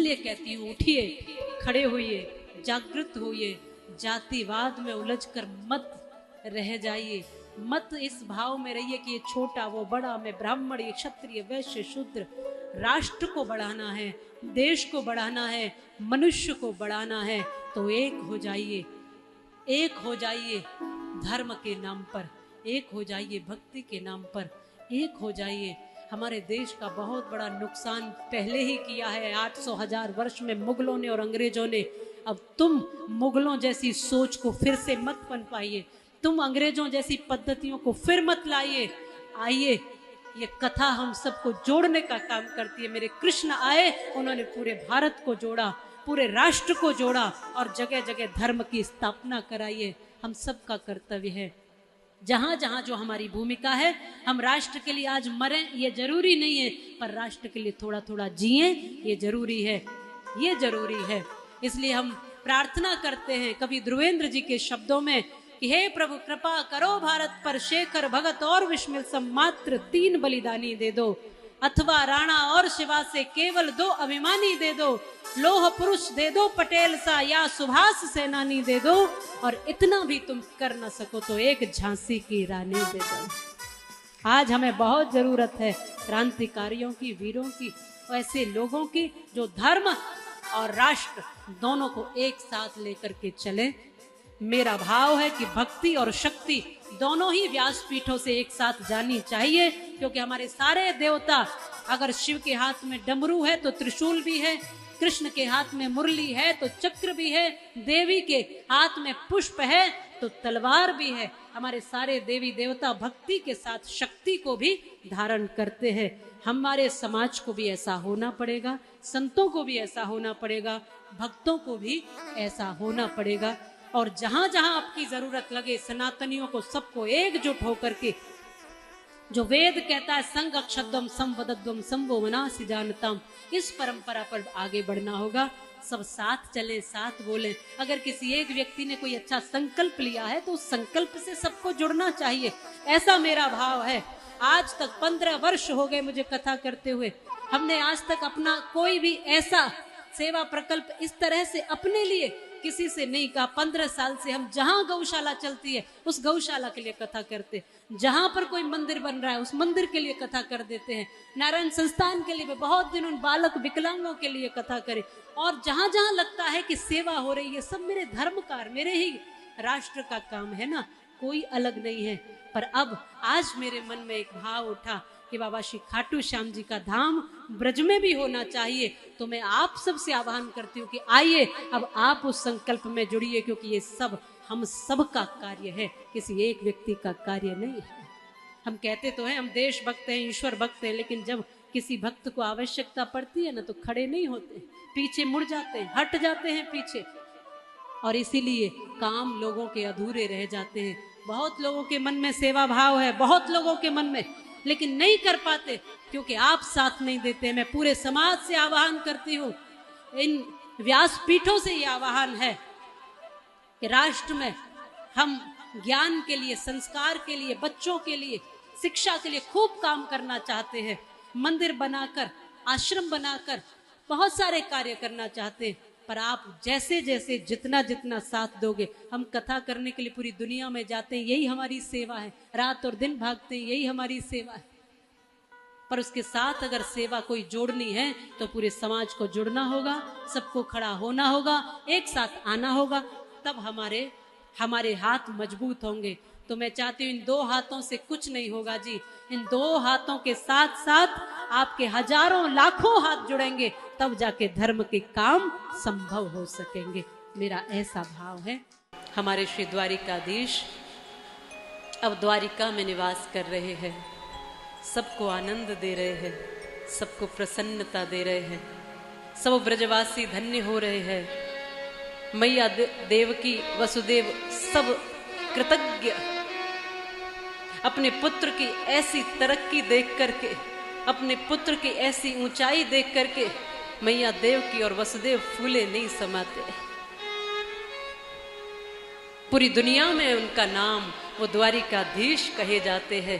इसलिए कहती हूँ, उठिए, खड़े होइए, जागृत होइए, जातिवाद में उलझकर मत रह जाइए, मत इस भाव में रहिए कि ये छोटा वो बड़ा, मैं ब्राह्मण, ये क्षत्रिय, वैश्य, शूद्र। राष्ट्र को बढ़ाना है, देश को बढ़ाना है, मनुष्य को बढ़ाना है, तो एक हो जाइए, एक हो जाइए धर्म के नाम पर, एक हो जाइए भक्ति के नाम पर, एक हो जाइए। हमारे देश का बहुत बड़ा नुकसान पहले ही किया है 800,000 वर्ष में मुगलों ने और अंग्रेजों ने। अब तुम मुगलों जैसी सोच को फिर से मत पनपाइए, तुम अंग्रेजों जैसी पद्धतियों को फिर मत लाइए। आइए, ये कथा हम सबको जोड़ने का काम करती है। मेरे कृष्ण आए, उन्होंने पूरे भारत को जोड़ा, पूरे राष्ट्र को जोड़ा और जगह जगह धर्म की स्थापना कराइए। हम सबका कर्तव्य है, जहां जहां जो हमारी भूमिका है, हम राष्ट्र के लिए आज मरें ये जरूरी नहीं है, पर राष्ट्र के लिए थोड़ा थोड़ा जिए ये जरूरी है, ये जरूरी है। इसलिए हम प्रार्थना करते हैं कवि ध्रुवेंद्र जी के शब्दों में कि हे प्रभु कृपा करो भारत पर, शेखर भगत और विस्मिल सम मात्र 3 बलिदानी दे दो, अथवा राणा और शिवा से केवल 2 अभिमानी दे दो, लोह पुरुष दे दो पटेल सा, या सुभाष सेनानी दे दो, और इतना भी तुम कर न सको तो एक झांसी की रानी दे दो। आज हमें बहुत जरूरत है क्रांतिकारियों की, वीरों की, ऐसे लोगों की जो धर्म और राष्ट्र दोनों को एक साथ लेकर के चले। मेरा भाव है कि भक्ति और शक्ति दोनों ही व्यासपीठों से एक साथ जानी चाहिए, क्योंकि हमारे सारे देवता, अगर शिव के हाथ में डमरू है तो त्रिशूल भी है, कृष्ण के हाथ में मुरली है तो चक्र भी है, देवी के हाथ में पुष्प है तो तलवार भी है। हमारे सारे देवी देवता भक्ति के साथ शक्ति को भी धारण करते हैं। हमारे समाज को भी ऐसा होना पड़ेगा, संतों को भी ऐसा होना पड़ेगा, भक्तों को भी ऐसा होना पड़ेगा। और जहां जहां आपकी जरूरत लगे, सनातनियों को सबको एकजुट होकर के, जो वेद कहता है संग अक्षद्वम संवदद्वम संवो मनासि जानताम, इस परंपरा पर आगे बढ़ना होगा। सब साथ चले, साथ बोले। अगर किसी एक व्यक्ति ने कोई अच्छा संकल्प लिया है तो उस संकल्प से सबको जुड़ना चाहिए, ऐसा मेरा भाव है। आज तक 15 वर्ष हो गए मुझे कथा करते हुए, हमने आज तक अपना कोई भी ऐसा सेवा प्रकल्प इस तरह से अपने लिए किसी से नहीं कहा। 15 साल से हम जहां गौशाला चलती है उस गौशाला के लिए कथा करते, जहां पर कोई मंदिर बन रहा है उस मंदिर के लिए कथा कर देते हैं, नारायण संस्थान के लिए बहुत दिन उन बालक विकलांगों के लिए कथा करें, और जहां जहां लगता है कि सेवा हो रही है, सब मेरे धर्मकार, मेरे ही राष्ट्र का काम है ना, कोई अलग नहीं है। पर अब आज मेरे मन में एक भाव उठा कि बाबा श्री खाटू श्याम जी का धाम ब्रज में भी होना चाहिए, तो मैं आप सबसे आह्वान करती हूँ कि आइए अब आप उस संकल्प में जुड़िए, क्योंकि ये सब हम सब का कार्य है, किसी एक व्यक्ति का कार्य नहीं है। हम कहते तो हैं हम देश भक्त हैं, ईश्वर भक्त हैं, लेकिन जब किसी भक्त को आवश्यकता पड़ती है ना तो खड़े नहीं होते, पीछे मुड़ जाते हैं, हट जाते हैं पीछे, और इसीलिए काम लोगों के अधूरे रह जाते हैं। बहुत लोगों के मन में सेवा भाव है, बहुत लोगों के मन में, लेकिन नहीं कर पाते क्योंकि आप साथ नहीं देते। मैं पूरे समाज से आह्वान करती हूँ, इन व्यासपीठों से ये आह्वान है कि राष्ट्र में हम ज्ञान के लिए, संस्कार के लिए, बच्चों के लिए, शिक्षा के लिए खूब काम करना चाहते हैं। मंदिर बनाकर, आश्रम बनाकर बहुत सारे कार्य करना चाहते हैं, पर आप जैसे जैसे जितना जितना साथ दोगे, हम कथा करने के लिए पूरी दुनिया में जाते हैं, यही हमारी सेवा है, रात और दिन भागते हैं, यही हमारी सेवा है। पर उसके साथ अगर सेवा कोई जोड़नी है तो पूरे समाज को जुड़ना होगा, सबको खड़ा होना होगा, एक साथ आना होगा, तब हमारे हाथ मजबूत होंगे। तो मैं चाहती हूँ इन 2 हाथों से कुछ नहीं होगा जी, इन 2 हाथों के साथ साथ आपके हजारों लाखों हाथ जुड़ेंगे, तब जाके धर्म के काम संभव हो सकेंगे। मेरा ऐसा भाव है। हमारे श्री द्वारिकाधीश अब द्वारिका में निवास कर रहे हैं, सबको आनंद दे रहे हैं, सबको प्रसन्नता दे रहे हैं, सब ब्रजवासी धन्य हो रहे हैं। मैया देवकी, वसुदेव सब कृतज्ञ, अपने पुत्र की ऐसी तरक्की देख करके, अपने पुत्र की ऐसी ऊंचाई देख करके मैया देवकी और वसुदेव फूले नहीं समाते। पूरी दुनिया में उनका नाम वो द्वारिकाधीश कहे जाते हैं।